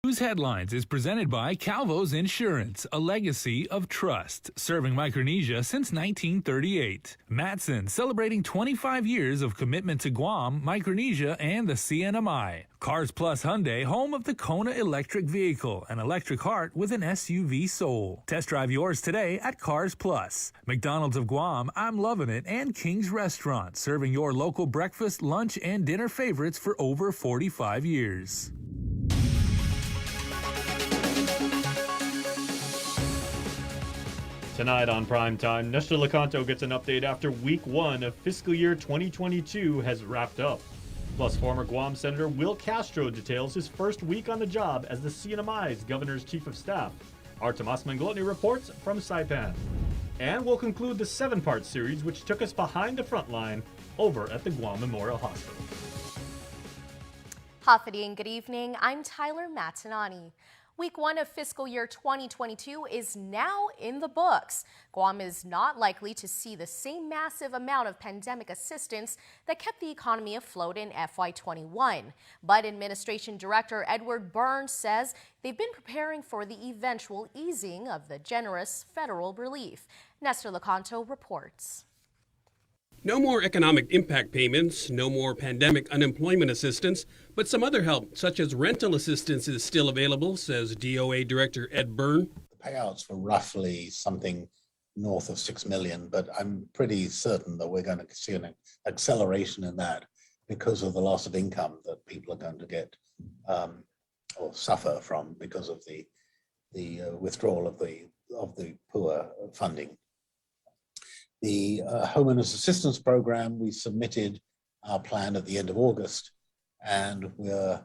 News Headlines is presented by Calvo's Insurance, a legacy of trust, serving Micronesia since 1938. Matson, celebrating 25 years of commitment to Guam, Micronesia, and the CNMI. Cars Plus Hyundai, home of the Kona electric vehicle, an electric heart with an SUV soul. Test drive yours today at Cars Plus. McDonald's of Guam, I'm Loving It, and King's Restaurant, serving your local breakfast, lunch, and dinner favorites for over 45 years. Tonight on Primetime, Nestor Lecanto gets an update after week one of fiscal year 2022 has wrapped up. Plus, former Guam Senator Will Castro details his first week on the job as the CNMI's governor's chief of staff. Artem Osmanglotny reports from Saipan. And we'll conclude the 7-part series which took us behind the front line over at the Guam Memorial Hospital. Hafidi and good evening. I'm Tyler Matanani. Week one of fiscal year 2022 is now in the books. Guam is not likely to see the same massive amount of pandemic assistance that kept the economy afloat in FY21. But Administration Director Edward Burns says they've been preparing for the eventual easing of the generous federal relief. Nestor Lecanto reports. No more economic impact payments, no more pandemic unemployment assistance, but some other help, such as rental assistance, is still available, says DOA Director Ed Byrne. The payouts were roughly something north of $6 million, but I'm pretty certain that we're going to see an acceleration in that because of the loss of income that people are going to get or suffer from because of the withdrawal of the PUA funding. The Homeowners Assistance Program, we submitted our plan at the end of August, and we're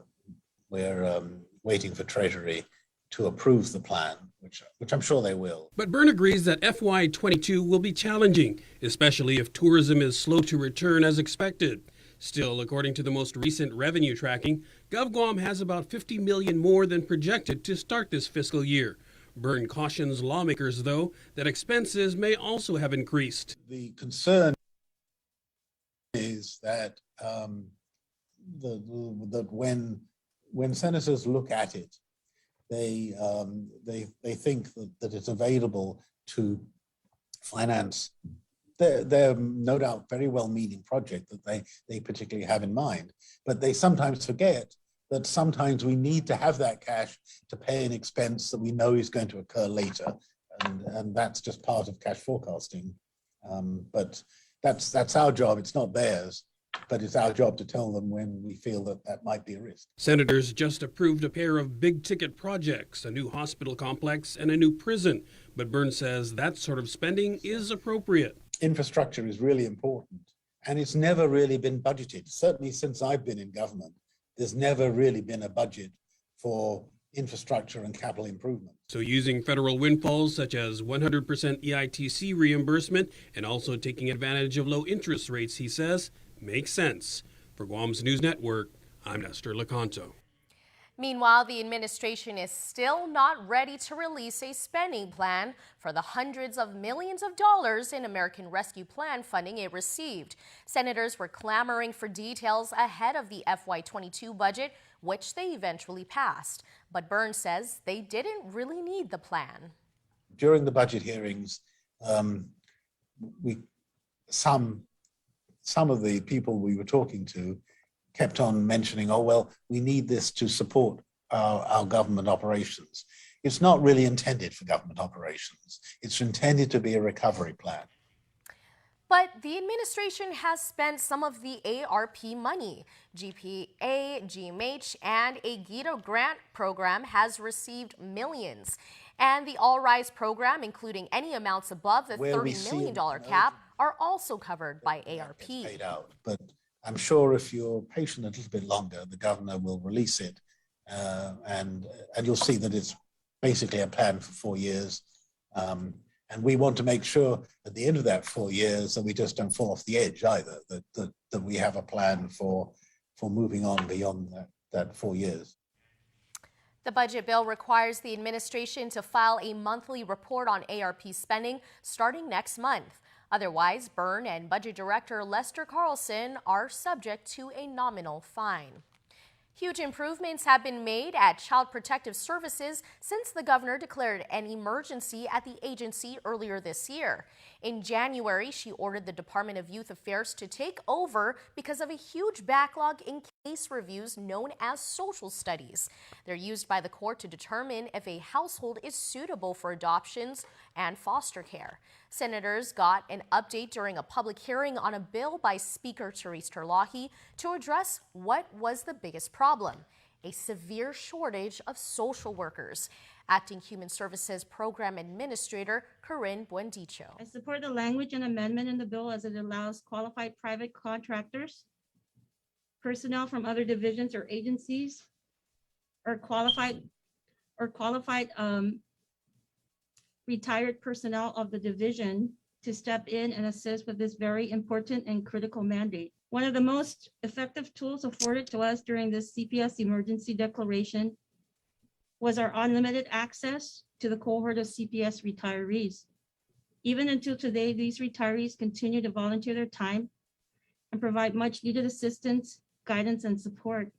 waiting for Treasury to approve the plan, which I'm sure they will. But Byrne agrees that FY22 will be challenging, especially if tourism is slow to return as expected. Still, according to the most recent revenue tracking, GovGuam has about $50 million more than projected to start this fiscal year. Byrne cautions lawmakers, though, that expenses may also have increased. The concern is that that when senators look at it, they think that it's available to finance their no doubt very well-meaning project that they particularly have in mind, but they sometimes forget that sometimes we need to have that cash to pay an expense that we know is going to occur later. And that's just part of cash forecasting. But that's our job, it's not theirs, but it's our job to tell them when we feel that that might be a risk. Senators just approved a pair of big ticket projects, a new hospital complex and a new prison. But Byrne says that sort of spending is appropriate. Infrastructure is really important, and it's never really been budgeted. Certainly since I've been in government, there's never really been a budget for infrastructure and capital improvement. So using federal windfalls such as 100% EITC reimbursement and also taking advantage of low interest rates, he says, makes sense. For Guam's News Network, I'm Nestor Lecanto. Meanwhile, the administration is still not ready to release a spending plan for the hundreds of millions of dollars in American Rescue Plan funding it received. Senators were clamoring for details ahead of the FY22 budget, which they eventually passed. But Burns says they didn't really need the plan. During the budget hearings, some of the people we were talking to kept on mentioning, oh, well, we need this to support our government operations. It's not really intended for government operations. It's intended to be a recovery plan. But the administration has spent some of the ARP money. GPA, GMH, and a GITA grant program has received millions. And the All Rise program, including any amounts above the $30 million cap, are also covered by ARP. Paid out, but I'm sure if you're patient a little bit longer, the governor will release it, and you'll see that it's basically a plan for 4 years. And we want to make sure at the end of that 4 years that we just don't fall off the edge either, that we have a plan for moving on beyond that 4 years. The budget bill requires the administration to file a monthly report on ARP spending starting next month. Otherwise, Byrne and Budget Director Lester Carlson are subject to a nominal fine. Huge improvements have been made at Child Protective Services since the governor declared an emergency at the agency earlier this year. In January, she ordered the Department of Youth Affairs to take over because of a huge backlog in case reviews known as social studies. They're used by the court to determine if a household is suitable for adoptions and foster care. Senators got an update during a public hearing on a bill by Speaker Therese Terlahi to address what was the biggest problem: a severe shortage of social workers. Acting Human Services Program Administrator Corinne Buendicho. I support the language and amendment in the bill as it allows qualified private contractors, personnel from other divisions or agencies, or qualified retired personnel of the division to step in and assist with this very important and critical mandate. One of the most effective tools afforded to us during this CPS emergency declaration was our unlimited access to the cohort of CPS retirees. Even until today, these retirees continue to volunteer their time and provide much needed assistance, guidance, and support.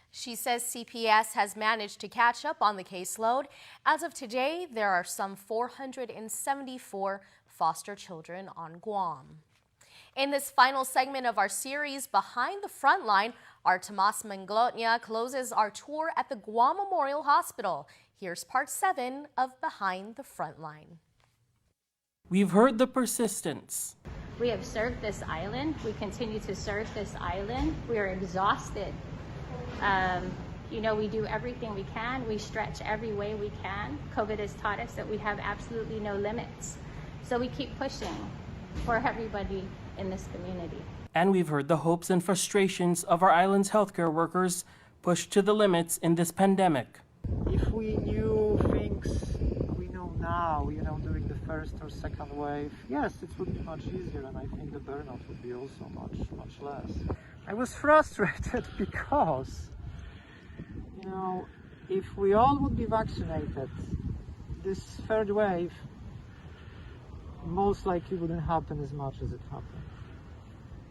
She says CPS has managed to catch up on the caseload. As of today, there are some 474 foster children on Guam. In this final segment of our series, Behind the Frontline, our Tomas Manglotnia closes our tour at the Guam Memorial Hospital. Here's part 7 of Behind the Frontline. We've heard the persistence. We have served this island. We continue to serve this island. We are exhausted. We do everything we can. We stretch every way we can. COVID has taught us that we have absolutely no limits. So we keep pushing for everybody in this community. And we've heard the hopes and frustrations of our island's healthcare workers pushed to the limits in this pandemic. If we knew things we know now, during the first or second wave, yes, it would be much easier, and I think the burnout would be also much less. I was frustrated because, if we all would be vaccinated, this third wave most likely wouldn't happen as much as it happened.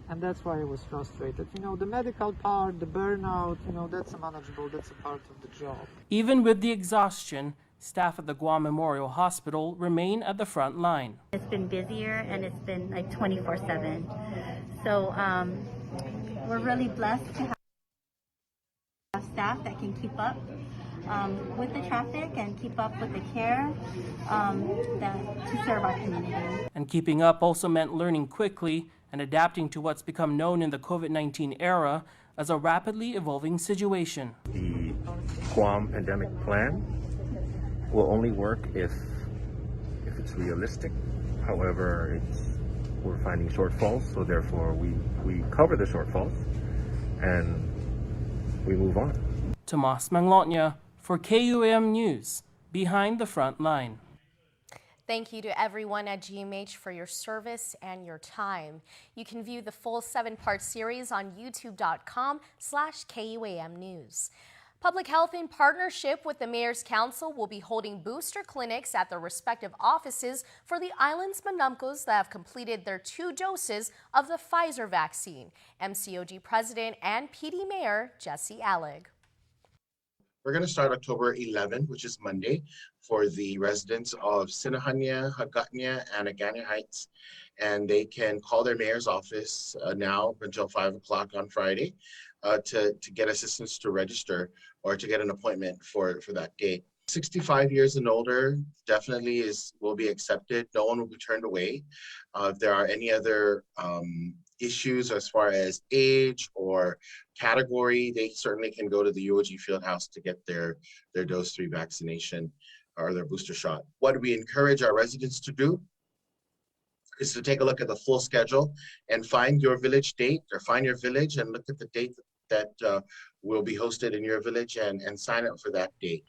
And that's why I was frustrated. The medical part, the burnout, that's manageable, that's a part of the job. Even with the exhaustion, staff at the Guam Memorial Hospital remain at the front line. It's been busier and it's been like 24/7. So we're really blessed to have staff that can keep up with the traffic and keep up with the care to serve our community. And keeping up also meant learning quickly and adapting to what's become known in the COVID-19 era as a rapidly evolving situation. The Guam pandemic plan will only work if it's realistic. However, we're finding shortfalls, so therefore we cover the shortfalls and we move on. Tomas Manglotnia for KUAM News, Behind the Front Line. Thank you to everyone at GMH for your service and your time. You can view the full 7-part series on youtube.com/KUAM News. Public Health, in partnership with the Mayor's Council, will be holding booster clinics at their respective offices for the island's Manumcos that have completed their 2 doses of the Pfizer vaccine. MCOG President and PD Mayor Jesse Alleg. We're going to start October 11, which is Monday, for the residents of Sinahanya, Hagatnya, and Agania Heights. And they can call their mayor's office now until 5 o'clock on Friday to get assistance to register or to get an appointment for that date. 65 years and older definitely will be accepted. No one will be turned away. If there are any other issues as far as age or category, they certainly can go to the UOG Fieldhouse to get their dose 3 vaccination or their booster shot. What we encourage our residents to do is to take a look at the full schedule and find your village date or find your village and look at the date that will be hosted in your village and sign up for that date.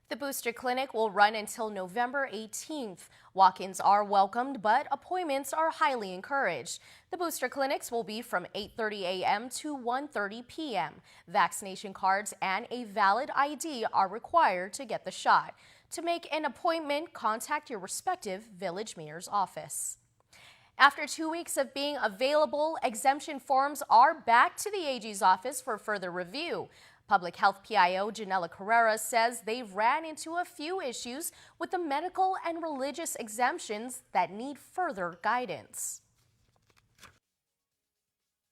The booster clinic will run until November 18th. Walk-ins are welcomed, but appointments are highly encouraged. The booster clinics will be from 8:30 a.m. to 1:30 p.m. Vaccination cards and a valid ID are required to get the shot. To make an appointment, contact your respective village mayor's office. After 2 weeks of being available, exemption forms are back to the AG's office for further review. Public Health PIO Janela Carrera says they've ran into a few issues with the medical and religious exemptions that need further guidance.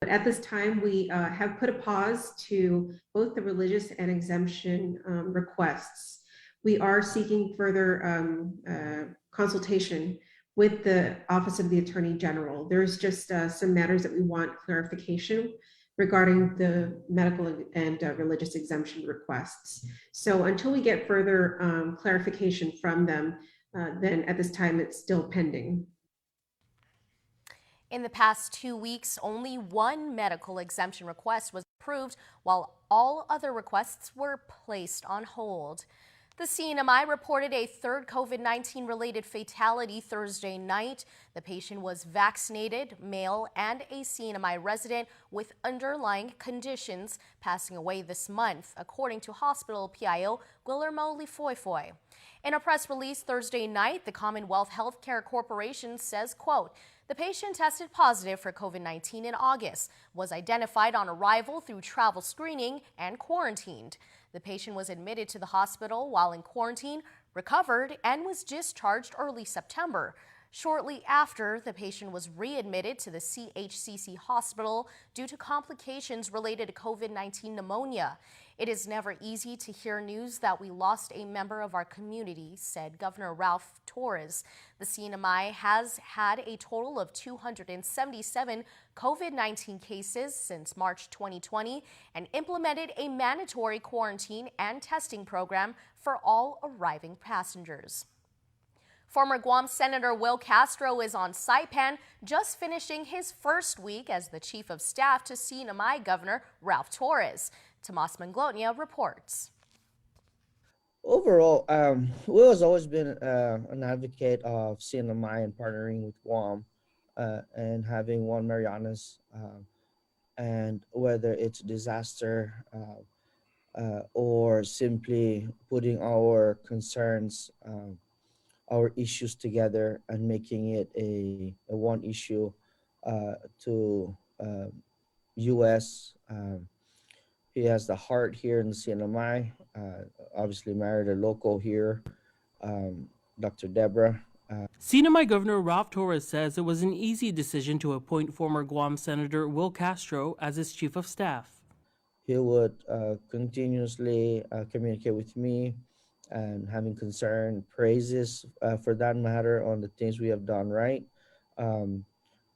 At this time, we have put a pause to both the religious and exemption requests. We are seeking further consultation with the Office of the Attorney General. There's just some matters that we want clarification regarding the medical and religious exemption requests. So until we get further clarification from them, then at this time it's still pending. In the past 2 weeks, only one medical exemption request was approved, while all other requests were placed on hold. The CNMI reported a third COVID-19 related fatality Thursday night. The patient was vaccinated, male, and a CNMI resident with underlying conditions, passing away this month, according to hospital PIO Guillermo Lifoyfoy. In a press release Thursday night, the Commonwealth Healthcare Corporation says, quote, "The patient tested positive for COVID-19 in August, was identified on arrival through travel screening, and quarantined. The patient was admitted to the hospital while in quarantine, recovered, and was discharged early September. Shortly after, the patient was readmitted to the CHCC hospital due to complications related to COVID-19 pneumonia. It is never easy to hear news that we lost a member of our community," said Governor Ralph Torres. The CNMI has had a total of 277 COVID-19 cases since March 2020 and implemented a mandatory quarantine and testing program for all arriving passengers. Former Guam Senator Will Castro is on Saipan, just finishing his first week as the Chief of Staff to CNMI Governor Ralph Torres. Tomas Manglotnia reports. Overall, Will has always been an advocate of CNMI and partnering with Guam and having one Marianas, and whether it's disaster or simply putting our concerns, our issues together and making it a one issue to U.S. He has the heart here in the CNMI, obviously married a local here, Dr. Deborah. CNMI Governor Ralph Torres says it was an easy decision to appoint former Guam Senator Will Castro as his Chief of Staff. He would continuously communicate with me and having concern, praises for that matter on the things we have done right.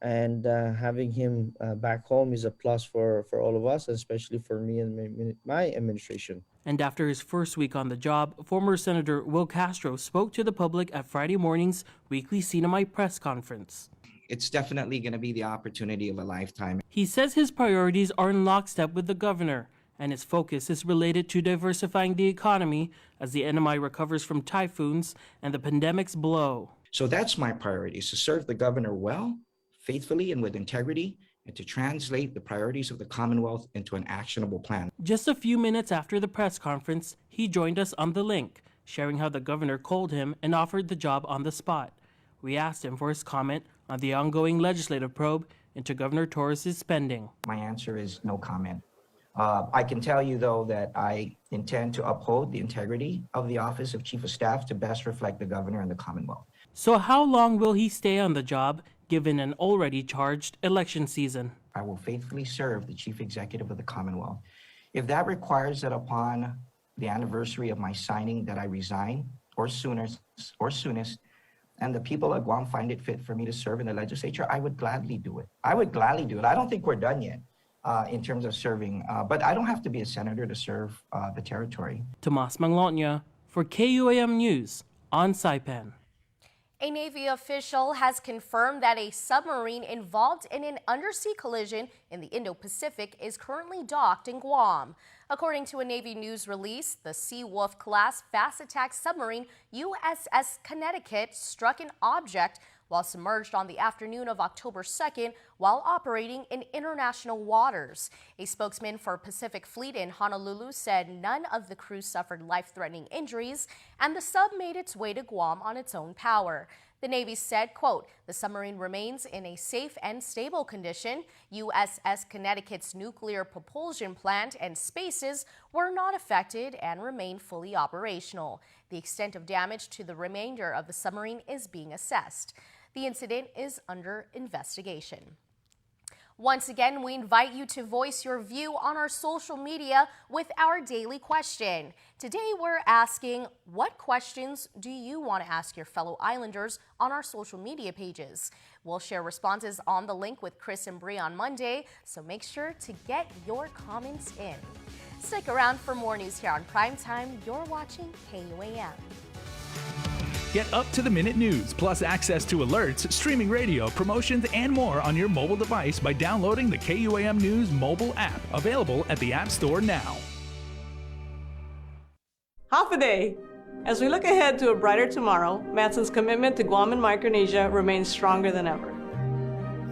And having him back home is a plus for all of us, especially for me and my administration. And after his first week on the job, former Senator Will Castro spoke to the public at Friday morning's weekly CNMI press conference. It's definitely going to be the opportunity of a lifetime. He says his priorities are in lockstep with the governor, and his focus is related to diversifying the economy as the NMI recovers from typhoons and the pandemic's blow. So that's my priority, is to serve the governor well, faithfully and with integrity, and to translate the priorities of the Commonwealth into an actionable plan. Just a few minutes after the press conference, he joined us on the link, sharing how the governor called him and offered the job on the spot. We asked him for his comment on the ongoing legislative probe into Governor Torres' spending. My answer is no comment. I can tell you, though, that I intend to uphold the integrity of the Office of Chief of Staff to best reflect the governor and the Commonwealth. So how long will he stay on the job, given an already charged election season? I will faithfully serve the Chief Executive of the Commonwealth. If that requires that upon the anniversary of my signing that I resign, or soonest, and the people of Guam find it fit for me to serve in the legislature, I would gladly do it. I don't think we're done yet in terms of serving, but I don't have to be a senator to serve the territory. Tomas Manglotnia for KUAM News on Saipan. A Navy official has confirmed that a submarine involved in an undersea collision in the Indo-Pacific is currently docked in Guam. According to a Navy news release, the Seawolf-class fast-attack submarine USS Connecticut struck an object while submerged on the afternoon of October 2nd while operating in international waters. A spokesman for Pacific Fleet in Honolulu said none of the crew suffered life-threatening injuries and the sub made its way to Guam on its own power. The Navy said, quote, "The submarine remains in a safe and stable condition. USS Connecticut's nuclear propulsion plant and spaces were not affected and remain fully operational. The extent of damage to the remainder of the submarine is being assessed. The incident is under investigation." Once again, we invite you to voice your view on our social media with our daily question. Today, we're asking, what questions do you want to ask your fellow islanders on our social media pages? We'll share responses on the link with Chris and Bree on Monday, so make sure to get your comments in. Stick around for more news here on Primetime. You're watching KUAM. Get up-to-the-minute news, plus access to alerts, streaming radio, promotions, and more on your mobile device by downloading the KUAM News mobile app, available at the App Store now. Half a day. As we look ahead to a brighter tomorrow, Matson's commitment to Guam and Micronesia remains stronger than ever.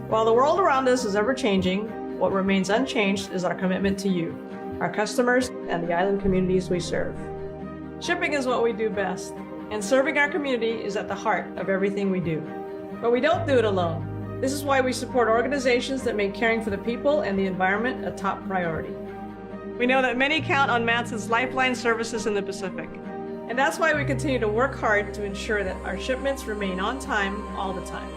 While the world around us is ever-changing, what remains unchanged is our commitment to you, our customers, and the island communities we serve. Shipping is what we do best, and serving our community is at the heart of everything we do. But we don't do it alone. This is why we support organizations that make caring for the people and the environment a top priority. We know that many count on Matson's lifeline services in the Pacific, and that's why we continue to work hard to ensure that our shipments remain on time all the time.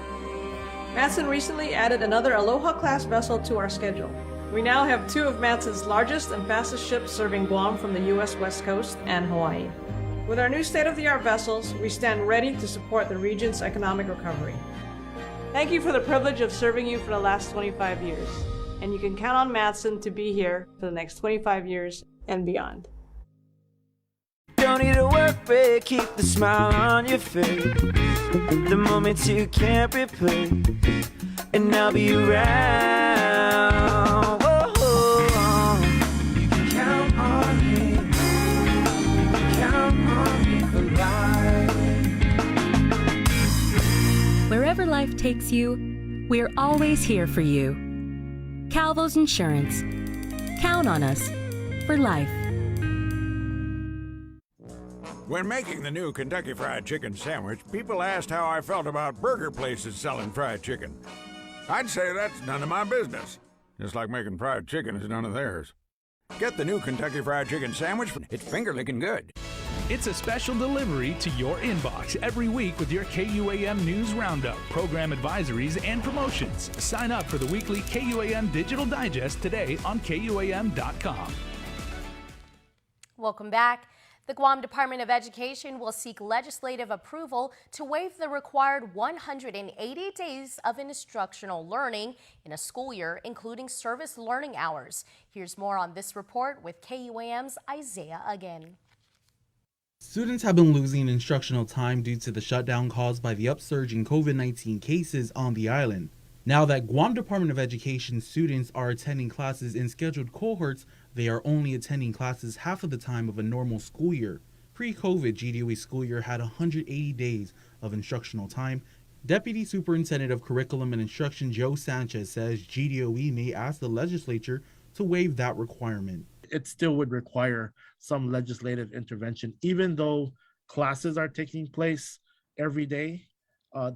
Matson recently added another Aloha-class vessel to our schedule. We now have two of Matson's largest and fastest ships serving Guam from the U.S. West Coast and Hawaii. With our new state-of-the-art vessels, we stand ready to support the region's economic recovery. Thank you for the privilege of serving you for the last 25 years, and you can count on Matson to be here for the next 25 years and beyond. Don't need a work break, keep the smile on your face. The moments you can't replace, and I'll be around. Whoa, you can count on me. Wherever life takes you, we're always here for you. Calvo's Insurance. Count on us for life. When making the new Kentucky Fried Chicken sandwich, people asked how I felt about burger places selling fried chicken. I'd say that's none of my business, just like making fried chicken is none of theirs. Get the new Kentucky Fried Chicken sandwich. It's finger-licking good. It's a special delivery to your inbox every week with your KUAM News Roundup, program advisories, and promotions. Sign up for the weekly KUAM Digital Digest today on KUAM.com. Welcome back. The Guam Department of Education will seek legislative approval to waive the required 180 days of instructional learning in a school year, including service learning hours. Here's more on this report with KUAM's Isaiah again. Students have been losing instructional time due to the shutdown caused by the upsurge in COVID-19 cases on the island. Now that Guam Department of Education students are attending classes in scheduled cohorts, they are only attending classes half of the time of a normal school year. Pre-COVID, GDOE school year had 180 days of instructional time. Deputy Superintendent of Curriculum and Instruction Joe Sanchez says GDOE may ask the legislature to waive that requirement. It still would require some legislative intervention, even though classes are taking place every day.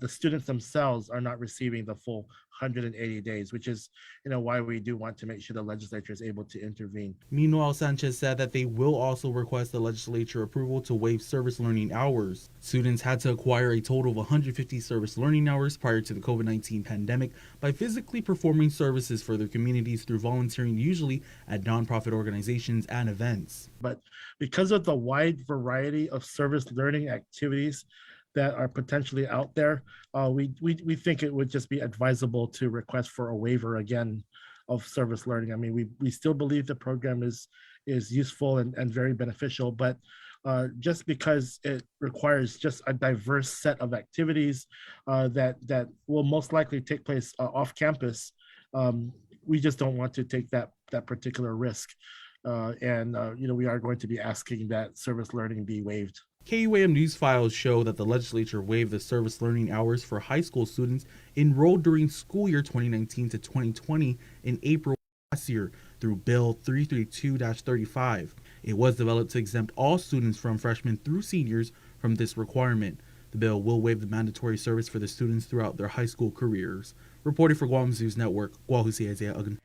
The students themselves are not receiving the full 180 days, which is, why we do want to make sure the legislature is able to intervene. Meanwhile, Sanchez said that they will also request the legislature approval to waive service learning hours. Students had to acquire a total of 150 service learning hours prior to the COVID-19 pandemic by physically performing services for their communities through volunteering, usually at nonprofit organizations and events. But because of the wide variety of service learning activities that are potentially out there, we think it would just be advisable to request for a waiver again of service learning. I mean, we still believe the program is useful and very beneficial, but just because it requires just a diverse set of activities that will most likely take place off campus, we just don't want to take that particular risk. We are going to be asking that service learning be waived. KUAM news files show that the legislature waived the service learning hours for high school students enrolled during school year 2019 to 2020 in April last year through Bill 332-35. It was developed to exempt all students from freshmen through seniors from this requirement. The bill will waive the mandatory service for the students throughout their high school careers. Reporting for Guam News Network, Guahusi Isaiah Ugan.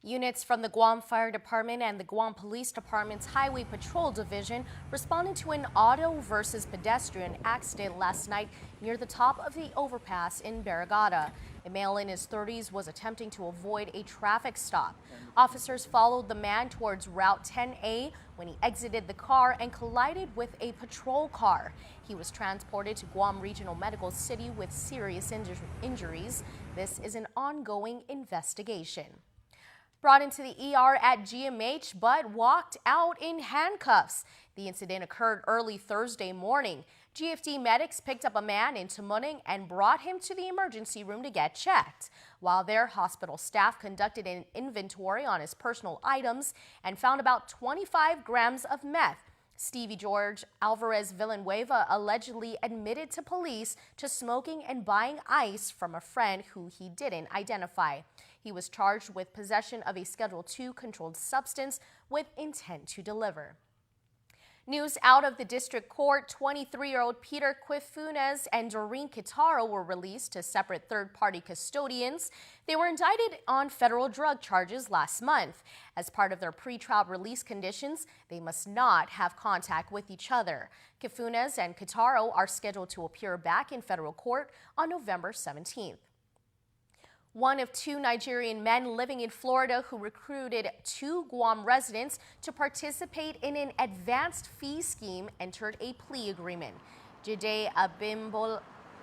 Units from the Guam Fire Department and the Guam Police Department's Highway Patrol Division responded to an auto versus pedestrian accident last night near the top of the overpass in Barragata. A male in his 30s was attempting to avoid a traffic stop. Officers followed the man towards Route 10A when he exited the car and collided with a patrol car. He was transported to Guam Regional Medical City with serious injuries. This is an ongoing investigation. Brought into the ER at GMH but walked out in handcuffs. The incident occurred early Thursday morning. GFD medics picked up a man in Tamuning and brought him to the emergency room to get checked. While there, hospital staff conducted an inventory on his personal items and found about 25 grams of meth. Stevie George Alvarez Villanueva allegedly admitted to police to smoking and buying ice from a friend who he didn't identify. He was charged with possession of a Schedule II controlled substance with intent to deliver. News out of the district court, 23-year-old Peter Quifunes and Doreen Kitaro were released to separate third-party custodians. They were indicted on federal drug charges last month. As part of their pretrial release conditions, they must not have contact with each other. Quifunes and Kitaro are scheduled to appear back in federal court on November 17th. One of two Nigerian men living in Florida who recruited two Guam residents to participate in an advanced fee scheme entered a plea agreement. Jide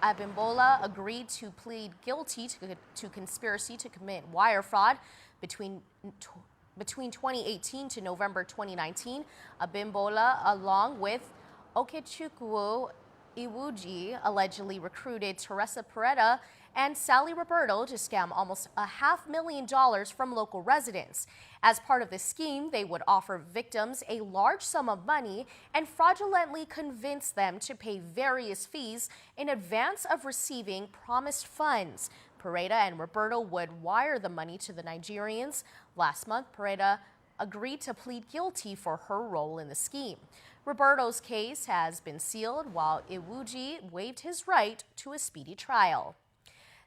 Abimbola agreed to plead guilty to conspiracy to commit wire fraud between 2018 to November 2019. Abimbola, along with Okechukwu Iwuji, allegedly recruited Teresa Peretta and Sally Roberto to scam almost $500,000 from local residents. As part of the scheme, they would offer victims a large sum of money and fraudulently convince them to pay various fees in advance of receiving promised funds. Peretta and Roberto would wire the money to the Nigerians. Last month, Peretta agreed to plead guilty for her role in the scheme. Roberto's case has been sealed while Iwuji waived his right to a speedy trial.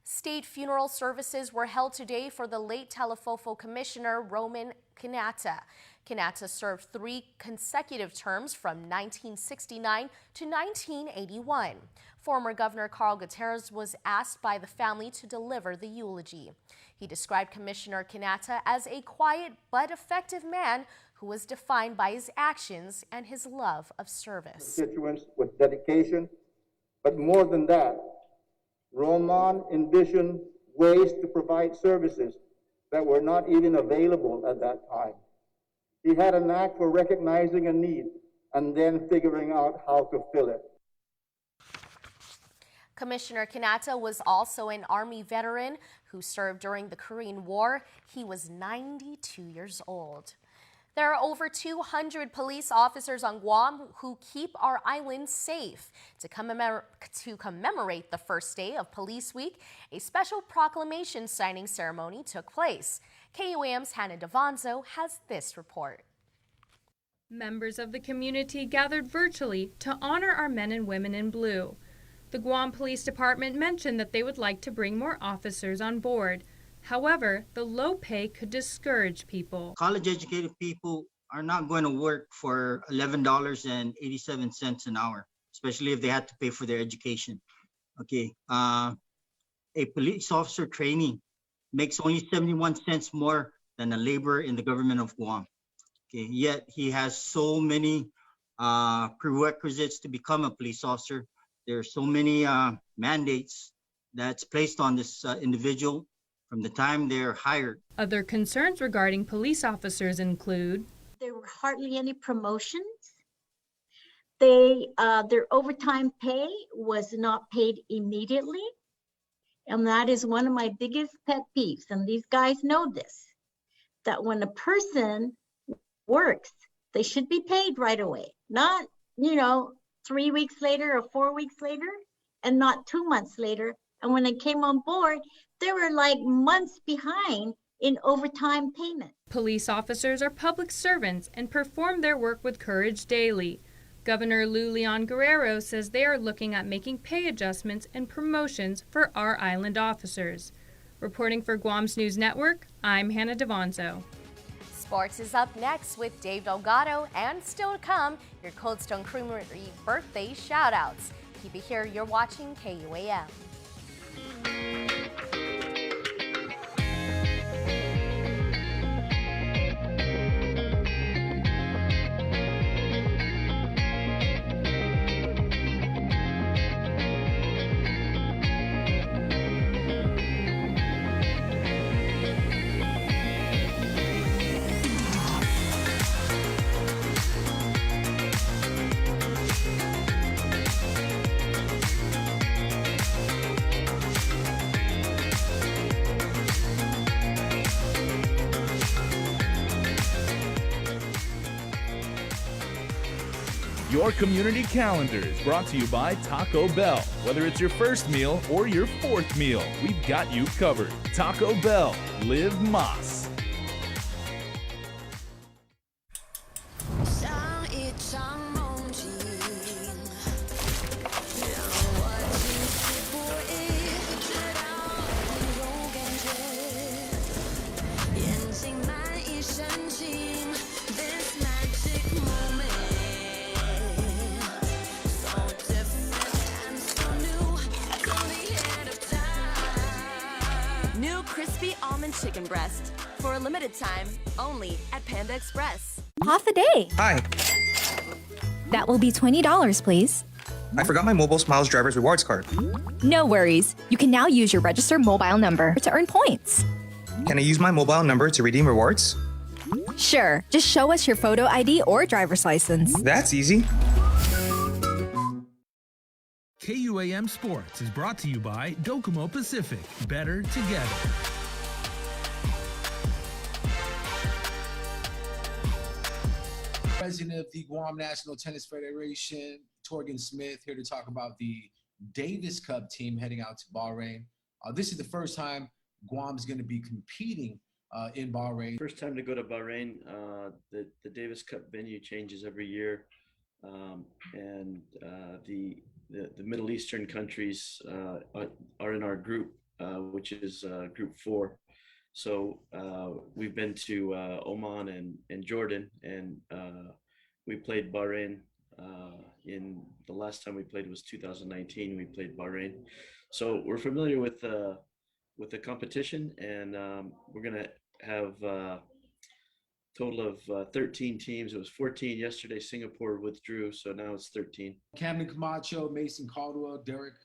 State funeral services were held today for the late Talofofo Commissioner Roman Kanata. Kanata served 3 consecutive terms from 1969 to 1981. Former Governor Carl Gutierrez was asked by the family to deliver the eulogy. He described Commissioner Kanata as a quiet but effective man who was defined by his actions and his love of service. Constituents with dedication, but more than that, Roman envisioned ways to provide services that were not even available at that time. He had a knack for recognizing a need and then figuring out how to fill it. Commissioner Kanata was also an Army veteran who served during the Korean War. He was 92 years old. There are over 200 police officers on Guam who keep our island safe. To commemorate the first day of Police Week, a special proclamation signing ceremony took place. KUAM's Hannah Devanzo has this report. Members of the community gathered virtually to honor our men and women in blue. The Guam Police Department mentioned that they would like to bring more officers on board. However, the low pay could discourage people. College-educated people are not going to work for $11.87 an hour, especially if they had to pay for their education. Okay, a police officer trainee makes only 71 cents more than a laborer in the government of Guam. Okay, yet he has so many prerequisites to become a police officer. There are so many mandates that's placed on this individual from the time they're hired. Other concerns regarding police officers include there were hardly any promotions. Their overtime pay was not paid immediately. And that is one of my biggest pet peeves. And these guys know this, that when a person works, they should be paid right away. Not, 3 weeks later or 4 weeks later, and not 2 months later. And when they came on board, they were like months behind in overtime payment. Police officers are public servants and perform their work with courage daily. Governor Lou Leon Guerrero says they are looking at making pay adjustments and promotions for our island officers. Reporting for Guam's News Network, I'm Hannah Devonzo. Sports is up next with Dave Delgado, and still to come, your Cold Stone Creamery birthday shoutouts. Keep it here, you're watching KUAM. Your community calendar is brought to you by Taco Bell. Whether it's your first meal or your fourth meal, we've got you covered. Taco Bell, live Mas. New crispy almond chicken breast for a limited time only at Panda Express. Half a day. Hi, That will be $20, please. I forgot my Mobile Smiles driver's rewards card. No worries. You can now use your registered mobile number to earn points. Can I use my mobile number to redeem rewards? Sure. Just show us your photo ID or driver's license. That's easy. KUAM Sports is brought to you by Docomo Pacific. Better together. President of the Guam National Tennis Federation, Torgan Smith, here to talk about the Davis Cup team heading out to Bahrain. This is the first time Guam is going to be competing in Bahrain. First time to go to Bahrain. The Davis Cup venue changes every year, and the Middle Eastern countries are in our group, which is Group 4. So we've been to Oman and Jordan, and we played Bahrain. In the last time we played was 2019. We played Bahrain, so we're familiar with the competition, and we're gonna have a total of 13 teams. It was 14 yesterday. Singapore withdrew, so now it's 13. Camden Camacho, Mason Caldwell, Derek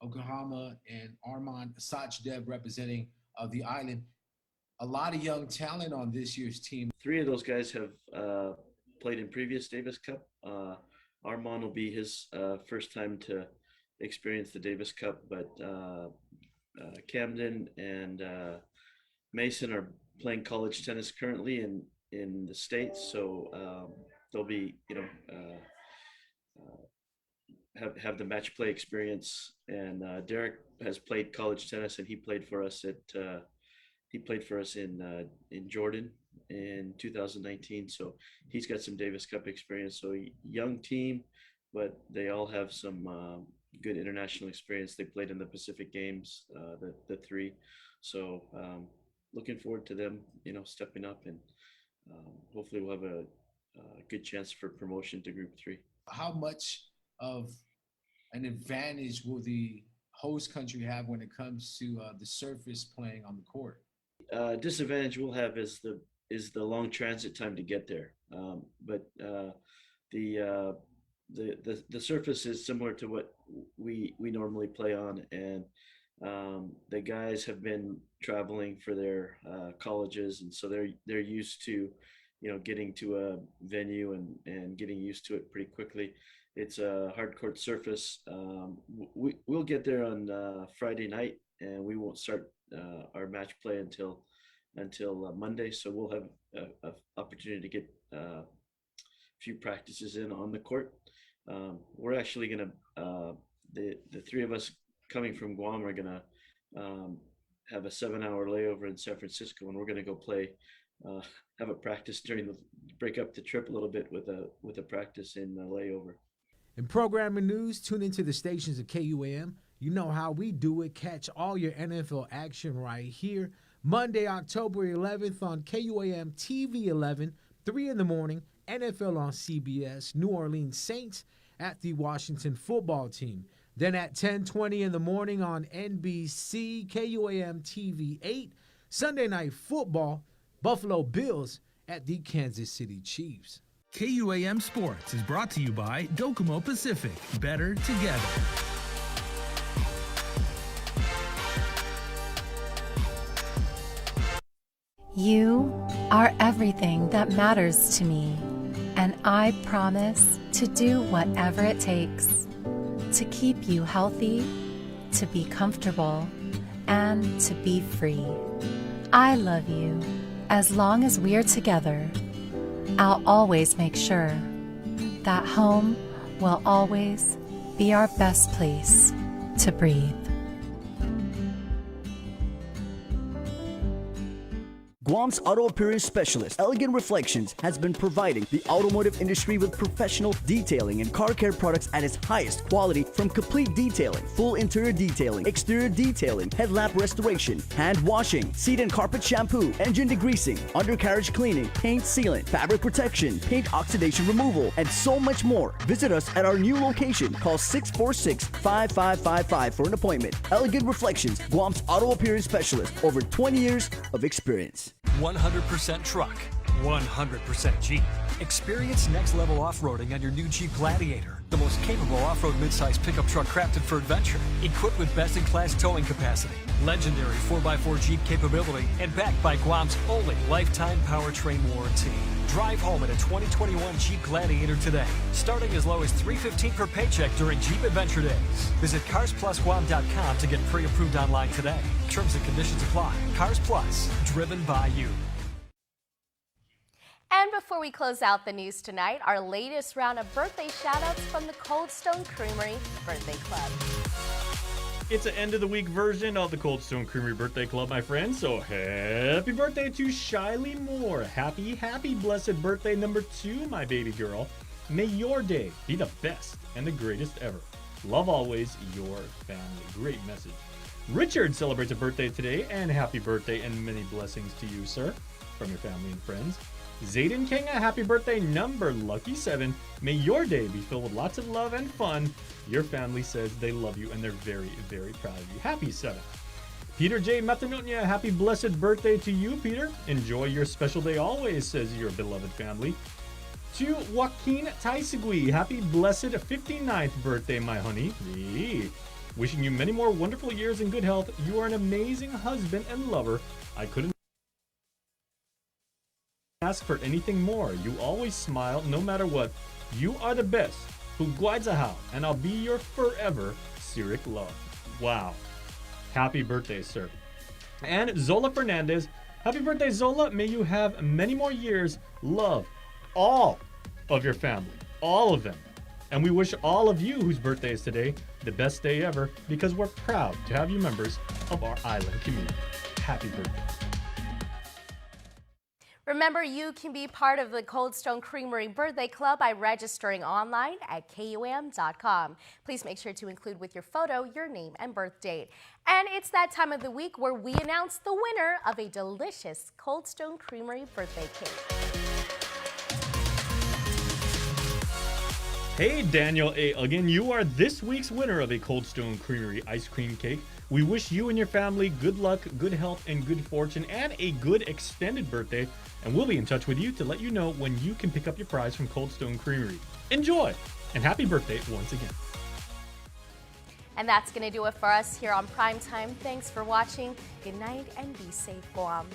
Oklahoma, and Armand Sachdev representing the island. A lot of young talent on this year's team. 3 of those guys have played in previous Davis Cup. Armand will be his first time to experience the Davis Cup, but Camden and Mason are playing college tennis currently in the States, so they'll be, have the match play experience. And Derek has played college tennis, and he played for us in Jordan in 2019, so he's got some Davis Cup experience. So young team, but they all have some good international experience. They played in the Pacific Games, the 3. So looking forward to them, stepping up, and hopefully we'll have a good chance for promotion to Group 3. How much of an advantage will the host country have when it comes to the surface playing on the court? Disadvantage we'll have is the long transit time to get there. But the surface is similar to what we normally play on, and the guys have been traveling for their colleges, and so they're used to getting to a venue and getting used to it pretty quickly. It's a hard court surface. We'll get there on Friday night, and we won't start our match play until Monday. So we'll have an opportunity to get a few practices in on the court. We're actually gonna the 3 of us coming from Guam are gonna have a 7-hour layover in San Francisco, and we're gonna go play, have a practice break up the trip a little bit with a practice in the layover. In programming news, tune into the stations of KUAM. You know how we do it. Catch all your NFL action right here. Monday, October 11th on KUAM TV 11, 3 in the morning, NFL on CBS, New Orleans Saints at the Washington football team. Then at 10:20 in the morning on NBC, KUAM TV 8, Sunday Night Football, Buffalo Bills at the Kansas City Chiefs. KUAM Sports is brought to you by Docomo Pacific. Better together. You are everything that matters to me, and I promise to do whatever it takes to keep you healthy, to be comfortable, and to be free. I love you. As long as we're together, I'll always make sure that home will always be our best place to breathe. Guam's auto appearance specialist, Elegant Reflections, has been providing the automotive industry with professional detailing and car care products at its highest quality, from complete detailing, full interior detailing, exterior detailing, headlamp restoration, hand washing, seat and carpet shampoo, engine degreasing, undercarriage cleaning, paint sealant, fabric protection, paint oxidation removal, and so much more. Visit us at our new location. Call 646-5555 for an appointment. Elegant Reflections, Guam's auto appearance specialist, over 20 years of experience. 100% truck, 100% Jeep. Experience next-level off-roading on your new Jeep Gladiator, the most capable off-road midsize pickup truck crafted for adventure, equipped with best-in-class towing capacity, legendary 4x4 Jeep capability, and backed by Guam's only lifetime powertrain warranty. Drive home in a 2021 Jeep Gladiator today, starting as low as $315 per paycheck during Jeep Adventure Days. Visit CarsPlusGuam.com to get pre-approved online today. Terms and conditions apply. Cars Plus, driven by you. And before we close out the news tonight, our latest round of birthday shout-outs from the Cold Stone Creamery Birthday Club. It's an end-of-the-week version of the Cold Stone Creamery Birthday Club, my friends. So happy birthday to Shiley Moore. Happy blessed birthday number 2, my baby girl. May your day be the best and the greatest ever. Love always, your family. Great message. Richard celebrates a birthday today, and happy birthday and many blessings to you, sir, from your family and friends. Zayden Kenga, happy birthday number lucky 7. May your day be filled with lots of love and fun. Your family says they love you and they're very, very proud of you. Happy 7. Peter J. Matanonia, happy blessed birthday to you, Peter. Enjoy your special day always, says your beloved family. To Joaquin Taisegui, happy blessed 59th birthday, my honey. Wishing you many more wonderful years in good health. You are an amazing husband and lover. I couldn't ask for anything more. You always smile no matter what. You are the best. Huguaizahao, and I'll be your forever Cyric love. Wow. Happy birthday, sir. And Zola Fernandez, happy birthday, Zola. May you have many more years. Love all of your family, all of them. And we wish all of you whose birthday is today the best day ever, because we're proud to have you members of our island community. Happy birthday. Remember, you can be part of the Cold Stone Creamery Birthday Club by registering online at KUAM.com. Please make sure to include with your photo your name and birth date. And it's that time of the week where we announce the winner of a delicious Cold Stone Creamery birthday cake. Hey, Daniel A. Again, you are this week's winner of a Cold Stone Creamery ice cream cake. We wish you and your family good luck, good health, and good fortune, and a good extended birthday. And we'll be in touch with you to let you know when you can pick up your prize from Cold Stone Creamery. Enjoy, and happy birthday once again. And that's going to do it for us here on Primetime. Thanks for watching. Good night and be safe, Guam.